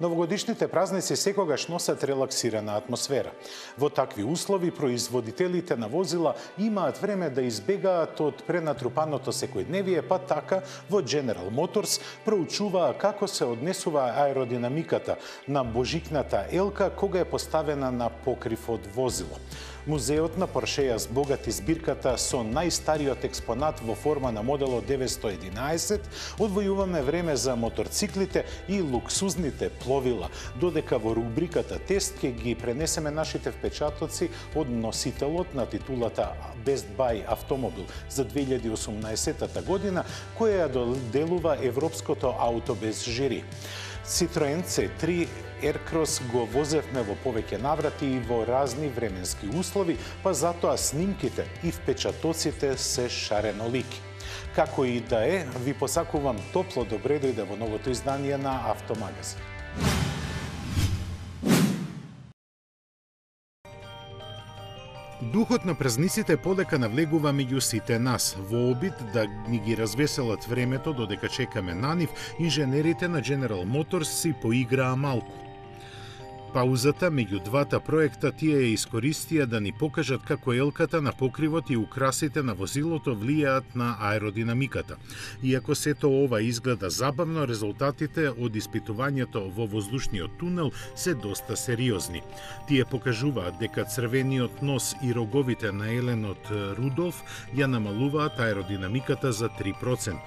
Новогодишните празници секогаш носат релаксирана атмосфера. Во такви услови производителите на возила имаат време да избегаат од пренатрупаното секојдневие, па така во General Motors проучуваа како се однесува аеродинамиката на божикната елка кога е поставена на покрив од возило. Музеот на Порше ја збогати збирката со најстариот експонат во форма на моделот 911, одвојуваме време за моторциклите и луксузните пловила, додека во рубриката Тест ќе ги пренесеме нашите впечатоци од носителот на титулата Best Buy автомобил за 2018 година, која ја доделува Европското ауто без жири. Citroen C3 Aircross го возевме во повеќе наврати и во разни временски услови, па затоа снимките и впечатоците се шаренолики. Како и да е, ви посакувам топло добре дојде во новото издание на Автомагазин. Духот на празниците полека навлегува меѓу сите нас. Во обид да ни ги развеселат времето додека чекаме на нив, инженерите на General Motors си поиграа малку. Паузата меѓу двата проекта тие ја искористија да ни покажат како елката на покривот и украсите на возилото влијаат на аеродинамиката. Иако сето ова изгледа забавно, резултатите од испитувањето во воздушниот тунел се доста сериозни. Тие покажуваат дека црвениот нос и роговите на еленот Рудолф ја намалуваат аеродинамиката за 3%.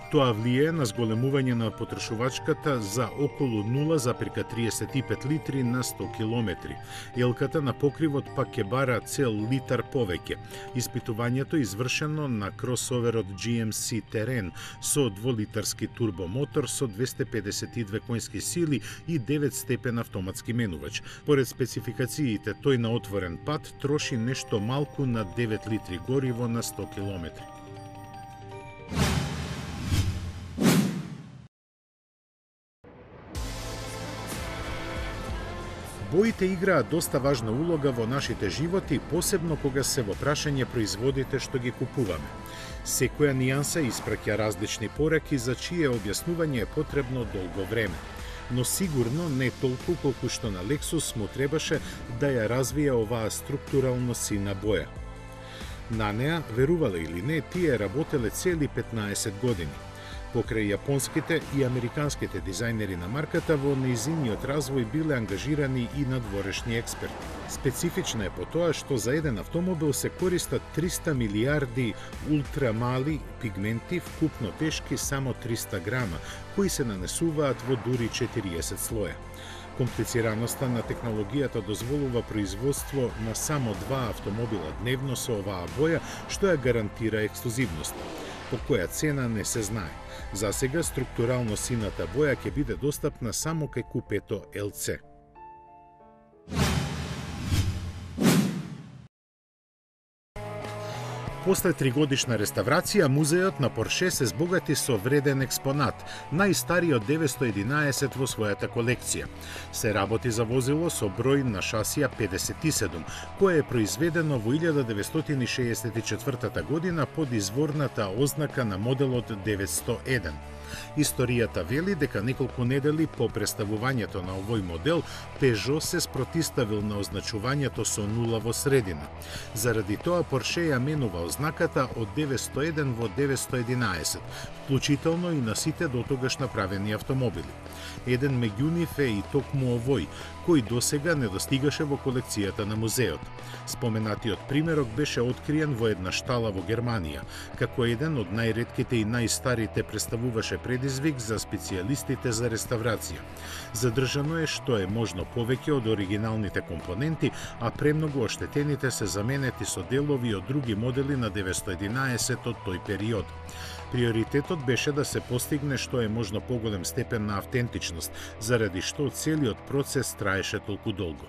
Тоа влие на зголемување на потрошувачката за околу 0,35 литри на 100 километри. Елката на покривот пак ќе бара цел литар повеќе. Испитувањето извршено на кросоверот GMC Terrain со дволитарски турбомотор со 252 конски сили и 9 степен автоматски менувач. Поред спецификациите, тој на отворен пат троши нешто малку на 9 литри гориво на 100 километри. Боите играат доста важна улога во нашите животи, посебно кога се во прашање производите што ги купуваме. Секоја нијанса испраќа различни пораки за чие објаснување е потребно долго време. Но сигурно не толку колку што на Lexus му требаше да ја развија оваа структурално сина боја. На неа, верувале или не, тие работеле цели 15 години. Покрај јапонските и американските дизајнери на марката, во нејзиниот развој биле ангажирани и надворешни експерти. Специфична е по тоа што за еден автомобил се користат 300 милиарди ултрамали пигменти, вкупно тешки само 300 грама, кои се нанесуваат во дури 40 слоја. Комплицираноста на технологијата дозволува производство на само 2 автомобила дневно со оваа боја, што ја гарантира ексклузивност. По која цена не се знае. За сега структурално сината боја ќе биде достапна само кај купето LC. После 3-годишна реставрација, музеот на Порше се збогати со вреден експонат, најстариот 911 во својата колекција. Се работи за возило со број на шасија 57, кое е произведено во 1964 година под изворната ознака на моделот 901. Историјата вели дека неколку недели по представувањето на овој модел, Peugeot се спротиставил на означувањето со нула во средина. Заради тоа Порше ја менува ознаката од 901 во 911, вклучително и на сите дотогаш направени автомобили. Еден меѓу нив е и токму овој, кој досега не достигаше во колекцијата на музеот. Споменатиот примерок беше откриен во една штала во Германија, како еден од најретките и најстарите представуваше предизвик за специјалистите за реставрација. Задржано е што е можно повеќе од оригиналните компоненти, а премногу оштетените се заменети со делови од други модели на 911 од тој период. Приоритетот беше да се постигне што е можно поголем степен на автентичност, заради што целиот процес траеше толку долго.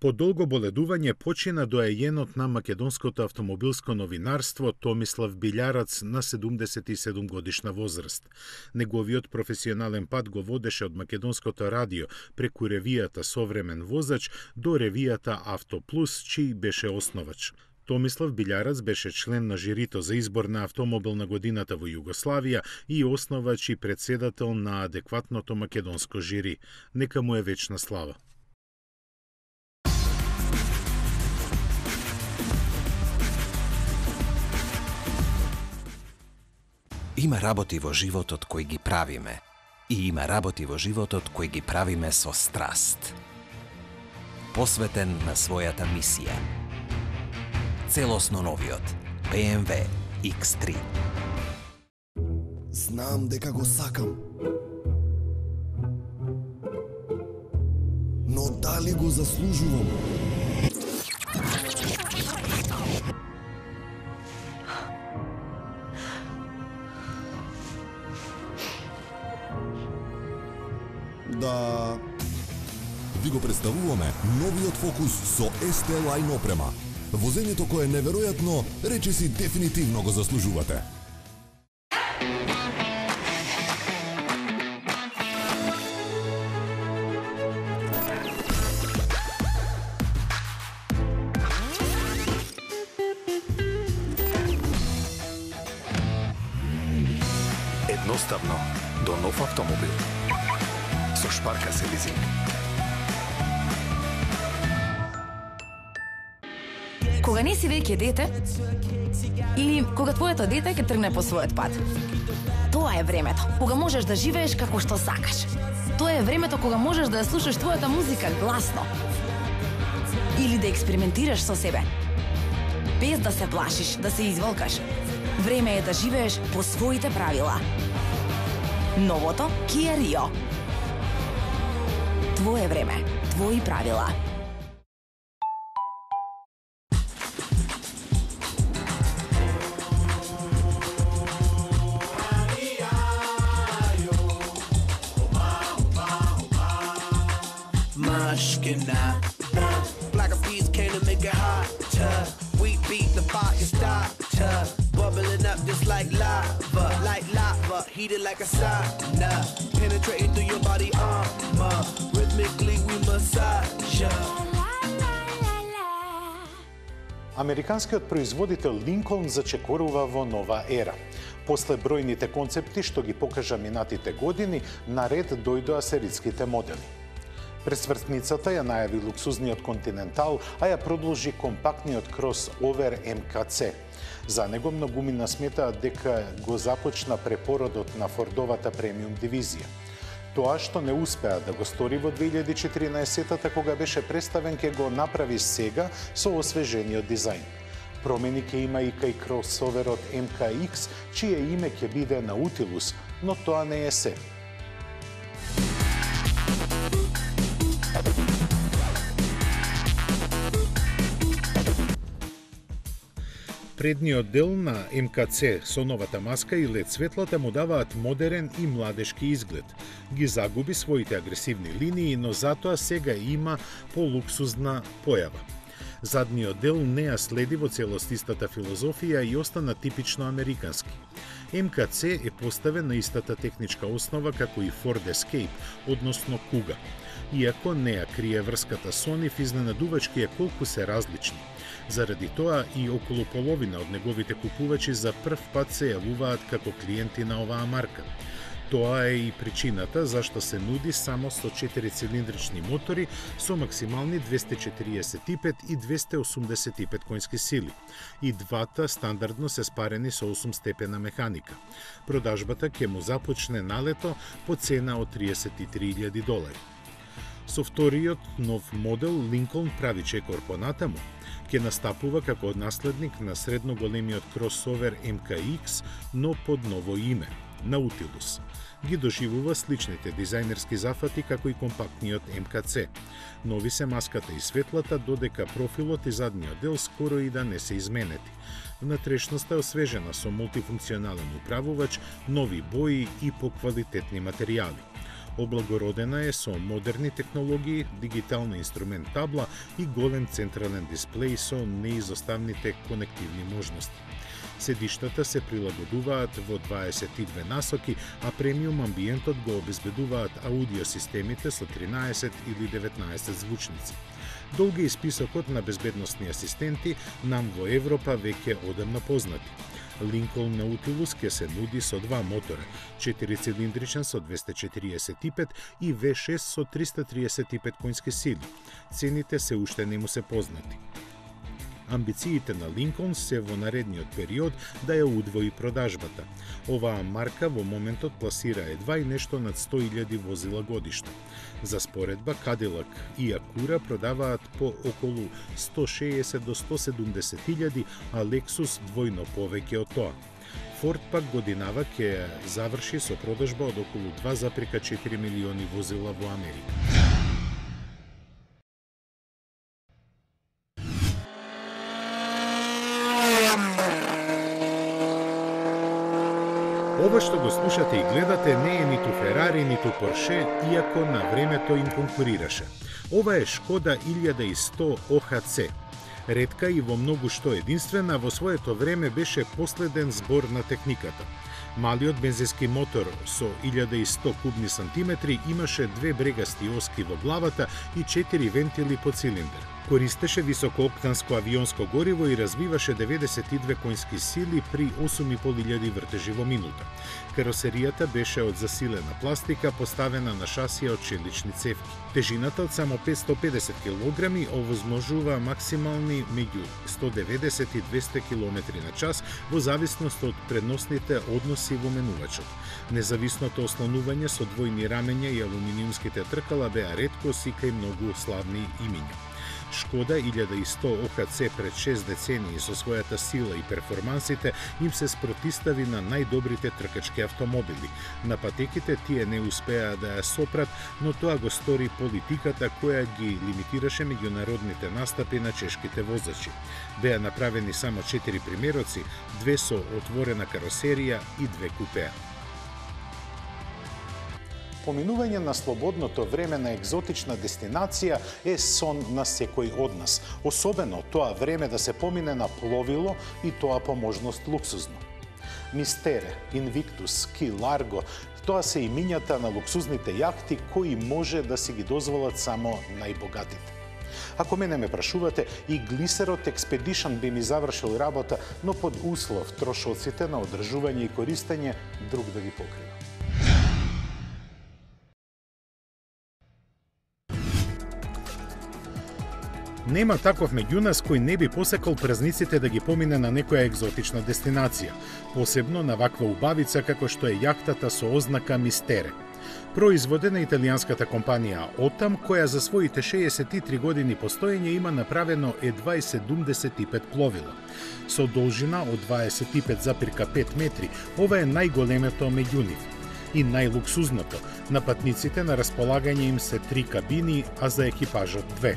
По долго боледување почина доајенот на македонското автомобилско новинарство Томислав Билјарац на 77 годишна возраст. Неговиот професионален пат го водеше од македонското радио преку ревијата Современ возач до ревијата Авто Плюс, чиј беше основач. Томислав Билјарац беше член на жирито за избор на автомобил на годината во Југославија и основач и председател на адекватното македонско жири. Нека му е вечна слава. Има работи во животот кои ги правиме и има работи во животот кои ги правиме со страст. Посветен на својата мисија. Целосно новиот BMW X3. Знам дека го сакам. Но дали го заслужувам? Да... Ви го представуваме новиот Фокус со ST-Line опрема. Возењето кое е неверојатно, речиси дефинитивно го заслужувате. Едноставно до нов автомобил. Со Шпарка се лизинг. Кога не си веќе дете, или кога твоето дете ќе тргне по својот пат. Тоа е времето кога можеш да живееш како што сакаш. Тоа е времето кога можеш да ја слушаш твојата музика гласно. Или да експериментираш со себе. Без да се плашиш, да се изволкаш. Време е да живееш по своите правила. Новото Kia Rio. Твое време, твои правила. Black eyed peas came to make it hotter. We beat the fire starter, bubbling up just like lava, heated like a sauna, penetrating through your body armor. Rhythmically we massage ya. Американскиот производител Lincoln зачекорува во нова ера. После бројните концепти што ги покажа минатите години, наред дојдоа сериските модели. Пресвртницата ја најави луксузниот Континентал, а ја продолжи компактниот кросовер МКЦ. За него многумина сметаат дека го започна препородот на Фордовата премиум дивизија. Тоа што не успеа да го стори во 2014-та кога беше представен ке го направи сега со освежениот дизајн. Промени ќе има и кај кросоверот MKX, чие име ќе биде Nautilus, но тоа не е се. Предниот дел на МКЦ со новата маска и лед светлата му даваат модерен и младешки изглед. Ги загуби своите агресивни линии, но затоа сега има полуксузна појава. Задниот дел не ја следи во целост истата филозофија и остана типично американски. МКЦ е поставен на истата техничка основа како и Ford Escape, односно Kuga. Иако не ја крие врската со нив, изненадувачки е колку се различни. Заради тоа и околу половина од неговите купувачи за прв пат се јавуваат како клиенти на оваа марка. Тоа е и причината зашто се нуди само со 4-цилиндрични мотори со максимални 245 и 285 конски сили. И двата стандардно се спарени со 8-степена механика. Продажбата ќе му започне налето по цена од $33,000. Со вториот нов модел Lincoln прави чекор понатаму, ќе настапува како наследник на средно големиот кросовер MKX, но под ново име – Nautilus. Ги доживува сличните дизајнерски зафати како и компактниот МКЦ. Нови се маската и светлата, додека профилот и задниот дел скоро и да не се изменети. Внатрешноста е освежена со мултифункционален управувач, нови бои и поквалитетни материјали. Облагородена е со модерни технологии, дигитална инструмент табла и голем централен дисплеј со неизоставните конективни можности. Седиштата се прилагодуваат во 22 насоки, а премиум амбиентот го обезбедуваат аудиосистемите со 13 или 19 звучници. Долг е списокот на безбедносни асистенти нам во Европа веќе одамна познати. Lincoln Nautilus ќе се нуди со два мотора, 4-цилиндричен со 245 и V6 со 335 конски сили. Цените се уште не му се познати. Амбициите на Lincoln се во наредниот период да ја удвои продажбата. Оваа марка во моментот пласира едва и нешто над 100.000 возила годишно. За споредба, Cadillac и Acura продаваат по околу 160 до 170.000, а Lexus двојно повеќе од тоа. Ford пак годинава ќе заврши со продажба од околу 2,4 милиони возила во Америка. Ова што го слушате и гледате не е ниту Ферари, ниту Порше, иако на времето им конкурираше. Ова е Шкода 1100 OHC. Ретка и во многу што единствена, во своето време беше последен збор на техниката. Малиот бензински мотор со 1100 кубни сантиметри имаше две брегасти оски во главата и 4 вентили по цилиндер. Користеше високооктанско авионско гориво и развиваше 92 конски сили при 8.500 вртежи во минута. Каросеријата беше од засилена пластика, поставена на шасија од челични цевки. Тежината од само 550 кг овозможува максимални меѓу 190 и 200 км на час во зависност од предносните односи во менувачот. Независното ослонување со двојни рамења и алуминиумските тркала беа реткост и кај многу славни имиња. Шкода 1100 OHC пред 6 децении со својата сила и перформансите им се спротистави на најдобрите тркачки автомобили. На патеките тие не успеа да ја сопрат, но тоа го стори политиката која ги лимитираше меѓународните настапи на чешките возачи. Беа направени само 4 примероци, 2 со отворена каросерија и 2 купеа. Поминување на слободното време на екзотична дестинација е сон на секој од нас, особено тоа време да се помине на пловило и тоа по можност луксузно. Мистере, Invictus, Key Largo, тоа се имињата на луксузните јахти кои може да си ги дозволат само најбогатите. Ако мене ме прашувате, и глисерот Expedition би ми завршил работа, но под услов трошоците на одржување и користење друг да ги покрива. Нема таков меѓу нас кој не би посекал празниците да ги помине на некоја екзотична дестинација, посебно на ваква убавица како што е јахтата со ознака Мистере. Производен на италијанската компанија Otam, која за своите 63 години постоење има направено едва 75 пловила. Со должина од 25,5 метри, ова е најголемето меѓу нив. И најлуксузното, на патниците на располагање им се 3 кабини, а за екипажот 2.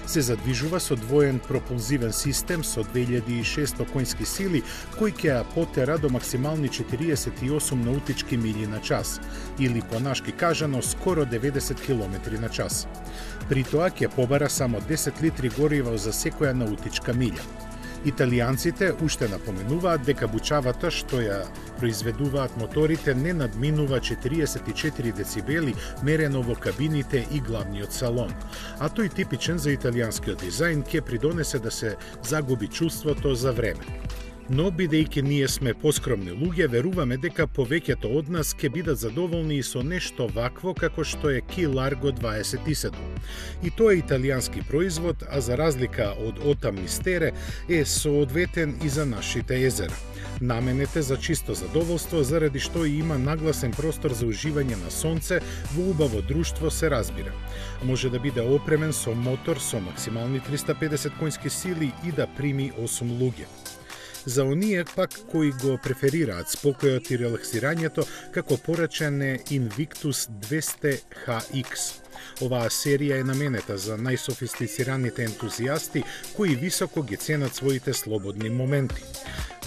Се задвижува со двоен пропулзивен систем со 2600 конски сили, кој ќе ја потера до максимални 48 наутички мили на час, или понашки кажано скоро 90 км на час. При тоа ќе побара само 10 литри гориво за секоја наутичка милја. Италијанците уште напоменуваат дека бучавата што ја произведуваат моторите не надминува 44 децибели мерено во кабините и главниот салон. А тој типичен за италијанскиот дизајн ќе придонесе да се загуби чувството за време. Но, бидејќи ние сме поскромни луѓе, веруваме дека повеќето од нас ќе бидат задоволни и со нешто вакво како што е Key Largo 27. И тоа е италијански производ, а за разлика од Otam Mistere е соодветен и за нашите езера. Наменете за чисто задоволство, заради што и има нагласен простор за уживање на сонце, во убаво друштво се разбира. Може да биде опремен со мотор со максимални 350 конски сили и да прими 8 луѓе. За оние пак кои го преферираат спокојот и релаксирањето, како порачен е Invictus 200 HX. Оваа серија е наменета за најсофистицираните ентузијасти кои високо ги ценат своите слободни моменти.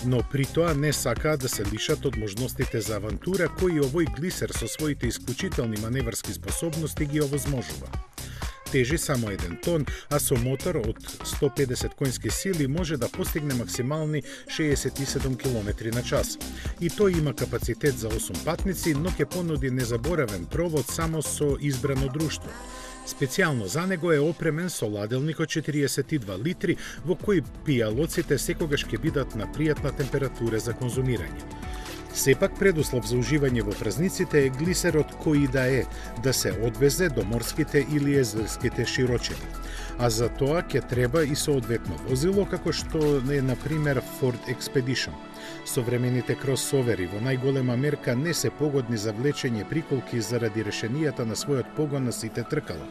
Но при тоа не сакаат да се лишат од можностите за авантура кои овој глисер со своите исклучителни маневарски способности ги овозможува. Тежи само 1 тон, а со мотор од 150 конски сили може да постигне максимални 67 км на час. И тој има капацитет за 8 патници, но ќе понуди незаборавен провод само со избрано друштво. Специјално за него е опремен со ладелник од 42 литри, во кој пијалоците секогаш ќе бидат на пријатна температура за конзумирање. Сепак предуслов за уживање во празниците е глисерот кој да е, да се одвезе до морските или езерските широчини. А за тоа ќе треба и соодветно возило, како што е, например, Ford Expedition. Современите кросовери во најголема мерка не се погодни за влечење приколки заради решенијата на својот погон на сите тркала,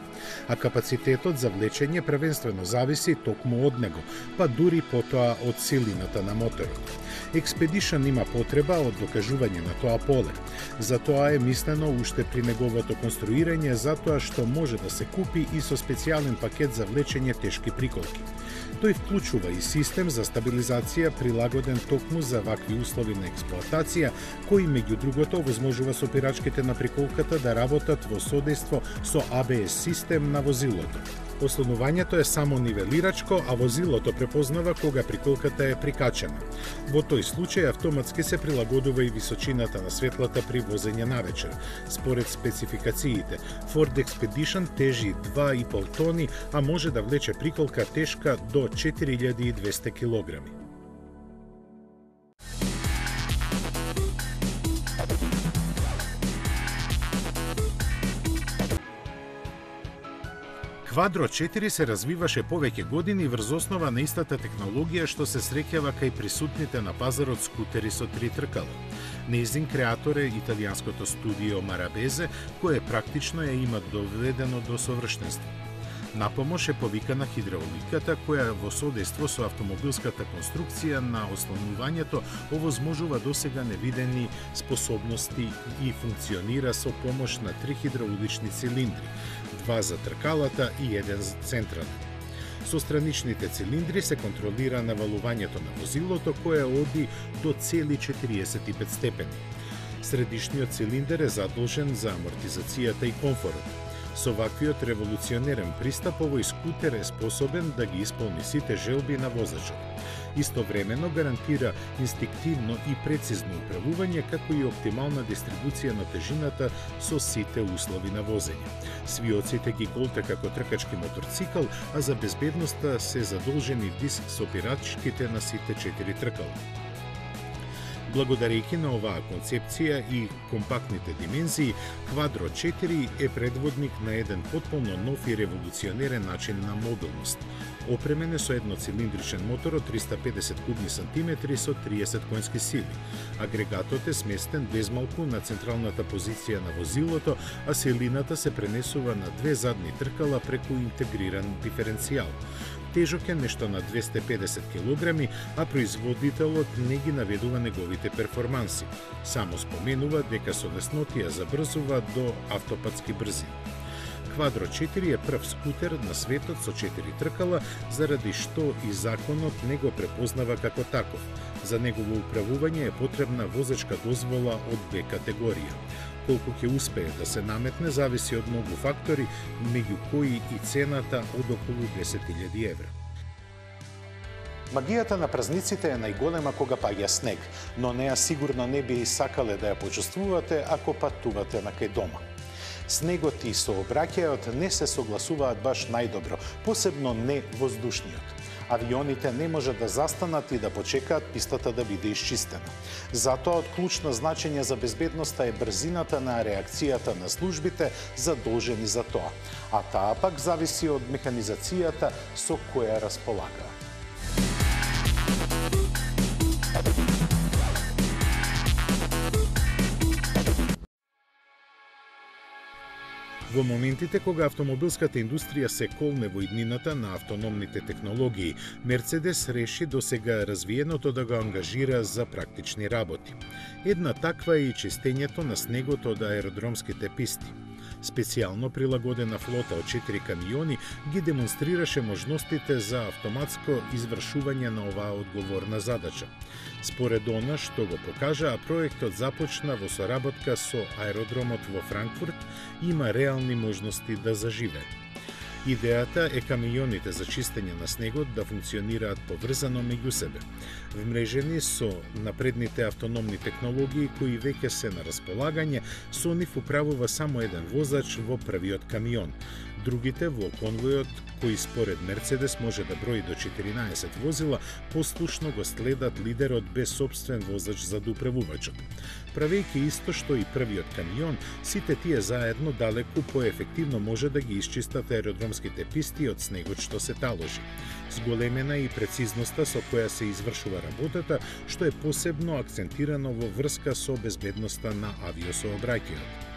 а капацитетот за влечење првенствено зависи токму од него, па дури потоа од силината на моторот. Expedition има потреба од докажување на тоа поле. Затоа е мислено уште при неговото конструирање, затоа што може да се купи и со специјален пакет за влечење тешки приколки. Тој вклучува и систем за стабилизација прилагоден токму за вакви услови на експлоатација, кои меѓу другото овозможува сопирачките на приколката да работат во содејство со ABS систем на возилото. Ослонувањето е само нивелирачко, а возилото препознава кога приколката е прикачена. Во тој случај автоматски се прилагодува и височината на светлата при возење навечер. Според спецификациите, Ford Expedition тежи 2,5 тони, а може да влече приколка тешка до 4200 килограми. Квадро 4 се развиваше повеќе години врз основа на истата технологија што се среќава кај присутните на пазарот скутери со 3 тркала. Нејзин креатор е италијанското студио Marabese, кое практично ја има доведено до совршенство. На помош е повикана хидравликата, која во содејство со автомобилската конструкција на ослонувањето овозможува досега невидени способности и функционира со помош на 3 хидравлични цилиндри, 2 за тркалата и 1 за централен. Со страничните цилиндри се контролира навалувањето на возилото, кое оди до цели 45 степени. Средишниот цилиндер е задолжен за амортизацијата и комфорот. Со ваквиот револуционерен пристап, овој скутер е способен да ги исполни сите желби на возачот. Истовремено гарантира инстинктивно и прецизно управување, како и оптимална дистрибуција на тежината со сите услови на возење. Свиоците ги голта како тркачки моторцикл, а за безбедноста се задолжени диск со пирачките на сите 4 тркала. Благодарејќи на оваа концепција и компактните димензии, Квадро 4 е предводник на еден потполно нов и револуционерен начин на мобилност. Опремен е со едноцилиндричен мотор од 350 кубни сантиметри со 30 конски сили. Агрегатот е сместен безмалку на централната позиција на возилото, а силината се пренесува на 2 задни тркала преку интегриран диференцијал. Тежок е нешто на 250 кг, а производителот не ги наведува неговите перформанси. Само споменува дека со леснотија забрзува до автопатски брзини. Квадро 4 е прв скутер на светот со 4 тркала, заради што и законот не го препознава како таков. За негово управување е потребна возачка дозвола од Б категорија. Колку ќе успее да се наметне зависи од многу фактори, меѓу кои и цената од околу 10.000 евра. Магијата на празниците е најголема кога паѓа снег, но неа сигурно не би сакале да ја почувствувате ако патувате накај дома. Снегот и сообраќајот не се согласуваат баш најдобро, посебно не воздушниот. Авионите не може да застанат и да почекаат пистата да биде исчистена. Затоа од клучно значење за безбедноста е брзината на реакцијата на службите задолжени за тоа, а таа пак зависи од механизацијата со која располагаат. Во моментите кога автомобилската индустрија се колне во иднината на автономните технологии, Мерцедес реши досега развиеното да го ангажира за практични работи. Една таква е и чистењето на снегот од аеродромските писти. Специјално прилагодена флота од 4 камиони ги демонстрираше можностите за автоматско извршување на оваа одговорна задача. Според она што го покажа, проектот започна во соработка со аеродромот во Франкфурт и има реални можности да заживее. Идејата е камионите за чистење на снегот да функционираат поврзано меѓу себе. Вмрежени со напредните автономни технологии кои веќе се на располагање, со нив управува само еден возач во првиот камион. Другите во конвојот, кои според Мерцедес може да брои до 14 возила, послушно го следат лидерот без собствен возач зад управувачот. Правејќи исто што и првиот камион, сите тие заедно далеку поефективно може да ги исчистат аеродромските писти од снегот што се таложи. Зголемена и прецизноста со која се извршува работата, што е посебно акцентирано во врска со безбедноста на авиосообраќајот.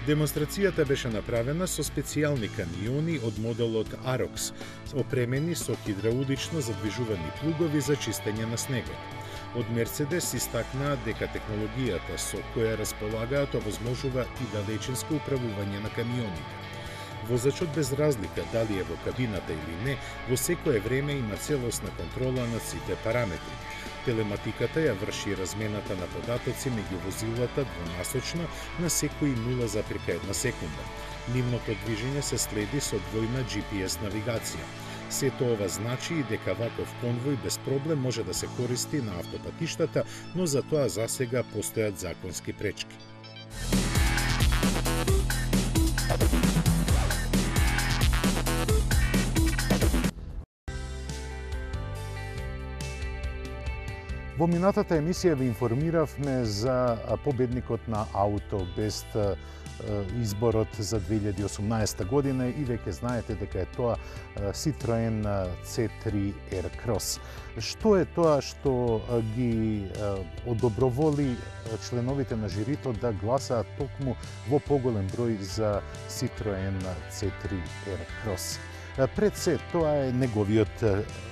Демонстрацијата беше направена со специјални камиони од моделот Arox, опремени со хидраулично задвижувани плугови за чистење на снегот. Од Мерцедес истакнаа дека технологијата со која располагаат овозможува и далечинско управување на камионите. Возачот без разлика дали е во кабината или не, во секое време има целосна контрола над сите параметри. Телематиката ја врши размената на податоци меѓу возилата двонасочно на секои 0,1 секунда. Нивното движење се следи со двојна GPS навигација. Сето ова значи и дека ваков конвој без проблем може да се користи на автопатиштата, но за тоа засега постојат законски пречки. Во минатата емисија ви информиравме за победникот на Аутобест изборот за 2018 година и веќе знаете дека е тоа Citroen C3 Aircross. Што е тоа што ги одоброволи членовите на жирито да гласаат токму во поголем број за Citroen C3 Aircross? Пред се, тоа е неговиот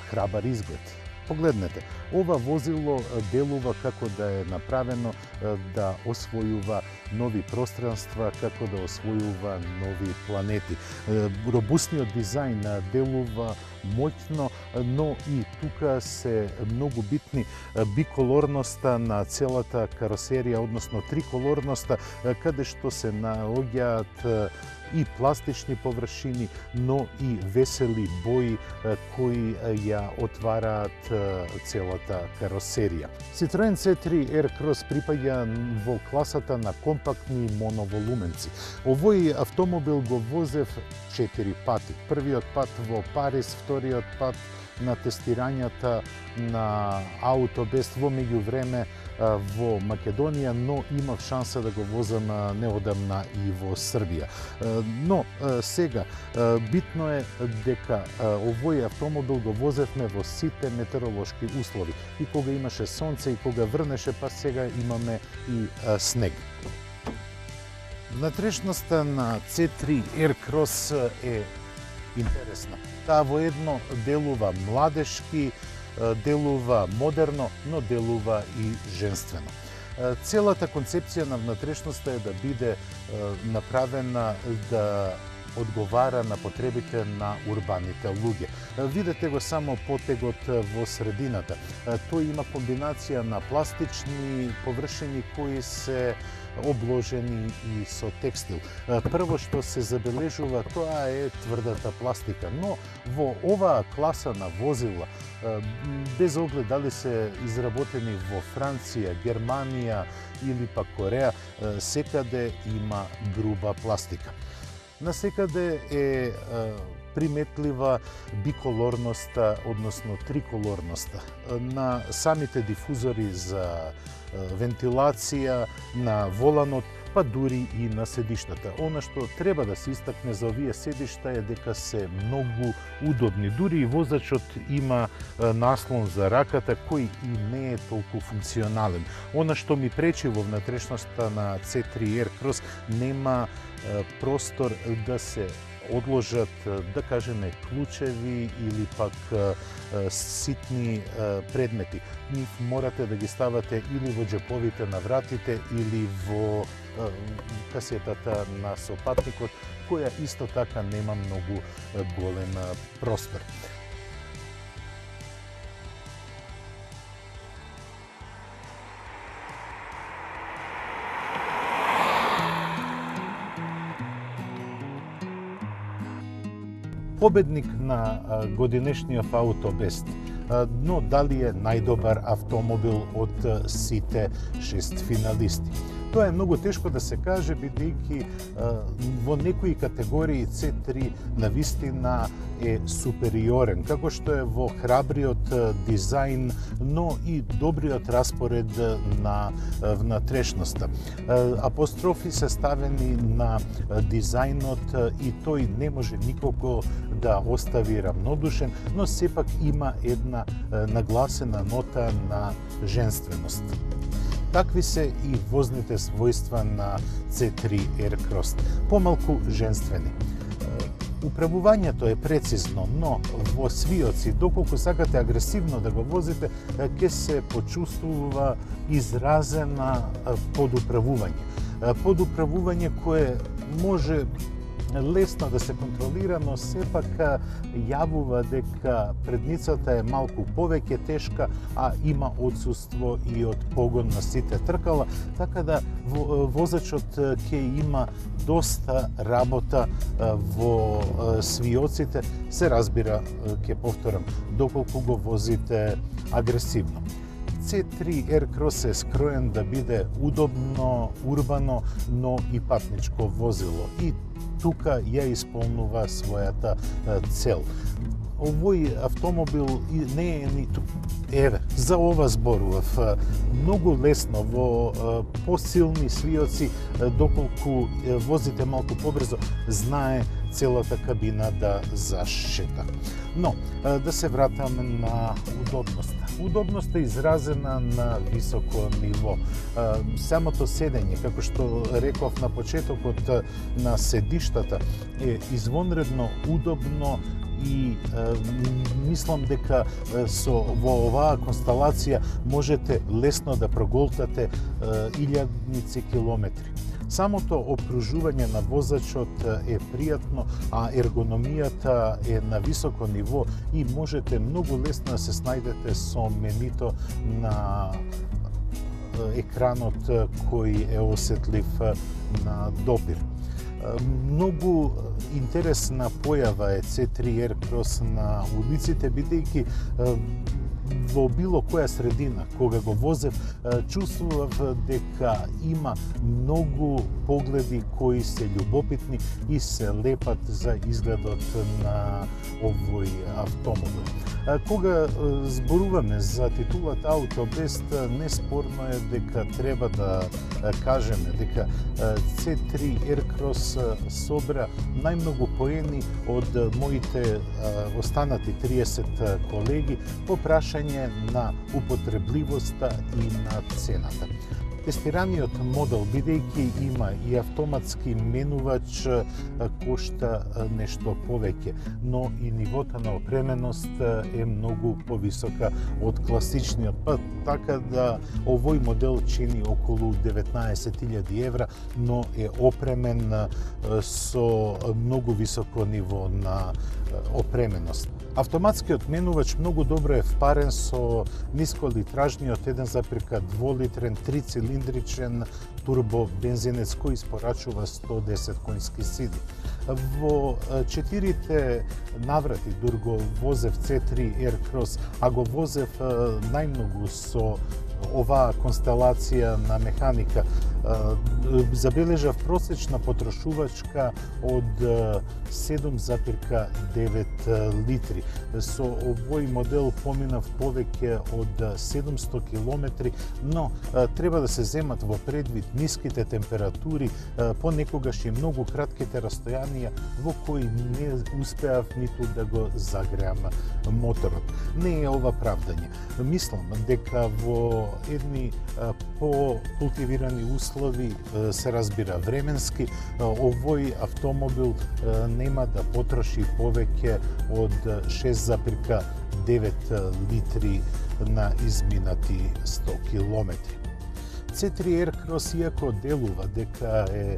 храбар изглед. Погледнете, ова возило делува како да е направено да освојува нови пространства, како да освојува нови планети. Робусниот дизајн делува моќно, но и тука се многу битни биколорноста на целата каросерија, односно триколорноста, каде што се наоѓаат и пластични површини, но и весели бои кои ја отвараат целата каросерија. Citroen C3 Aircross припаѓа во класата на компактни моноволуменци. Овој автомобил го возев 4 пати. Првиот пат во Париз, вториот пат на тестирањата на Аутобест во меѓувреме во Македонија, но имав шанса да го возам неодамна и во Србија. Но сега битно е дека овој автомобил го возевме во сите метеоролошки услови. И кога имаше сонце и кога врнеше, па сега имаме и снег. Внатрешноста на C3 Aircross е интересна. Таа воедно делува младешки, делува модерно, но делува и женствено. Целата концепција на внатрешноста е да биде направена да одговара на потребите на урбаните луѓе. Видете го само потегот во средината. Тој има комбинација на пластични површини кои се обложени и со текстил. Прво што се забележува тоа е тврдата пластика, но во оваа класа на возила, без оглед дали се изработени во Франција, Германија или па Кореја, секаде има груба пластика. Насекаде е приметлива биколорноста, односно триколорноста на самите дифузори за вентилација, на воланот, па дури и на седиштата. Она што треба да се истакне за овие седишта е дека се многу удобни. Дури и возачот има наслон за раката кој и не е толку функционален. Она што ми пречи во внатрешноста на C3 Aircross, нема простор да се одложат, да кажеме, клучеви или пак ситни предмети. Нив морате да ги ставате или во џеповите на вратите или во касетата на сопатникот, која исто така нема многу голем простор. Победник на годинешниот Автобест, но дали е најдобар автомобил од сите 6 финалисти? Тоа е многу тешко да се каже, бидејќи во некои категории C3 навистина е супериорен, како што е во храбриот дизајн, но и добриот распоред на внатрешноста. Апострофи се ставени на дизајнот и тој не може никого да остави равнодушен, но сепак има една нагласена нота на женственост. Такви се и возните својства на C3 Aircross, помалку женствени. Управувањето е прецизно, но во свиоци, доколку сакате агресивно да го возите, ќе се почувствува изразена подуправување. Подуправување кое може лесно да се контролира, но сепак јавува дека предницата е малку повеќе тешка, а има отсуство и од погон на сите тркала, така да возачот ќе има доста работа во свиоците, се разбира, ќе повторам, доколку го возите агресивно. C3 Aircross е скроен да биде удобно, урбано, но и патничко возило. И тука ја исполнува својата цел. Овој автомобил не е ниту... Еве, за ова зборував. Многу лесно во посилни свиоци, доколку возите малку побрзо, знае целата кабина да зашета. Но, да се вратаме на удобноста. Удобноста е изразена на високо ниво. Самото седење, како што реков на почетокот, на седиштата е извонредно удобно и мислам дека во оваа констелација можете лесно да проголтате илјадници километри. Самото обкружување на возачот е пријатно, а ергономијата е на високо ниво и можете многу лесно да се снајдете со менито на екранот кој е осетлив на допир. Многу интересна појава е C3 Aircross на улиците, бидејќи во било која средина, кога го возев, чувствував дека има многу погледи кои се љубопитни и се лепат за изгледот на овој автомобил. Кога зборуваме за титулата Автобест, неспорно е дека треба да кажеме дека C3 Aircross собра најмногу поени од моите останати 30 колеги по прашање на употребливоста и на цената. Тестираниот модел, бидејќи има и автоматски менувач, кошта нешто повеќе, но и нивото на опременост е многу повисока од класичниот, па така да овој модел чини околу 19.000 евра, но е опремен со многу високо ниво на опременост. Автоматскиот менувач многу добро е впарен со нисколитражниот 1,2 литрен 3-цилиндричен турбо-бензинец кој испорачува 110 конски сили. Во 4 наврати дур го возев C3 Aircross, а го возев најмногу со оваа констелација на механика, забележав просечна потрошувачка од 7,9 литри. Со овој модел поминав повеќе од 700 километри, но треба да се земат во предвид ниските температури, понекогаш и многу кратките растојанија во кои не успеав ниту да го загреам моторот. Не е ова правдање. Мислам дека во едни по-култивирани услови, се разбира временски, овој автомобил нема да потроши повеќе од 6,9 литри на изминати 100 километри. C3 Aircross, иако делува дека е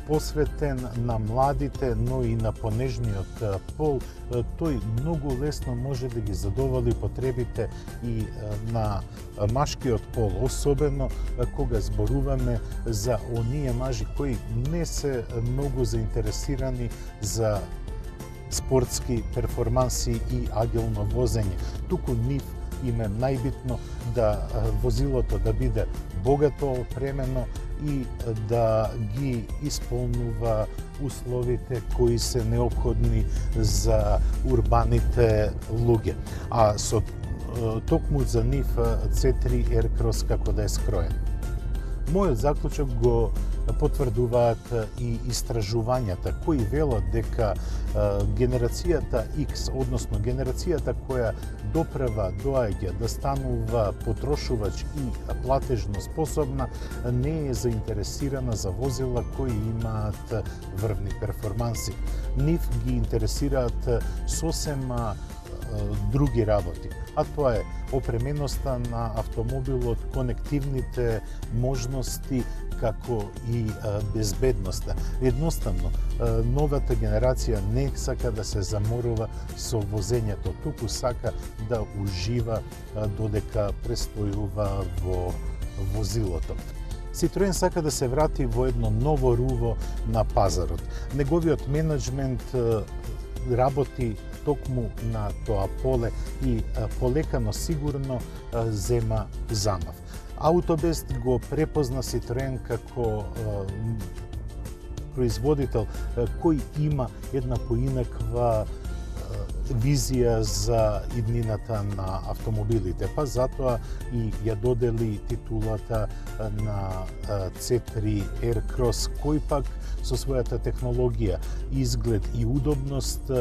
посветен на младите, но и на понежниот пол, тој многу лесно може да ги задоволи потребите и на машкиот пол, особено кога зборуваме за оние мажи кои не се многу заинтересирани за спортски перформанси и агилно возење. Туку нив им е најбитно да возилото да биде богато опремено и да ги исполнува условите кои се необходни за урбаните луѓе. А со токму за нив C3 Aircross како да е скроен. Мојот заклучок го потврдуваат и истражувањата кои велат дека генерацијата X, односно генерацијата која допрева доаѓа да станува потрошувач и платежно способна, не е заинтересирана за возила кои имаат врвни перформанси. Нив ги интересираат сосема други работи, а тоа е опременоста на автомобилот, конективните можности, како и безбедноста. Едноставно, новата генерација не сака да се заморува со возењето, туку сака да ужива додека престојува во возилото. Citroen сака да се врати во едно ново руво на пазарот. Неговиот менеджмент работи токму на тоа поле и полека, но сигурно зема замав. Аутобест го препозна Citroen како производител кој има една поинаква визија за иднината на автомобилите, па затоа и ја додели титулата на C3 Aircross, кој пак со својата технологија, изглед и удобност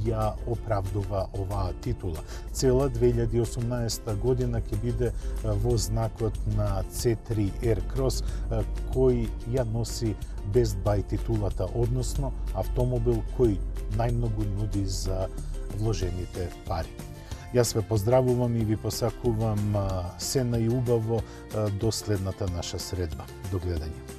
ја оправдува оваа титула. Цела 2018 година ќе биде во знакот на C3 Aircross, кој ја носи Best Buy титулата, односно автомобил кој најмногу нуди за вложените пари. Јас ве поздравувам и ви посакувам се најубаво до следната наша средба. До гледање.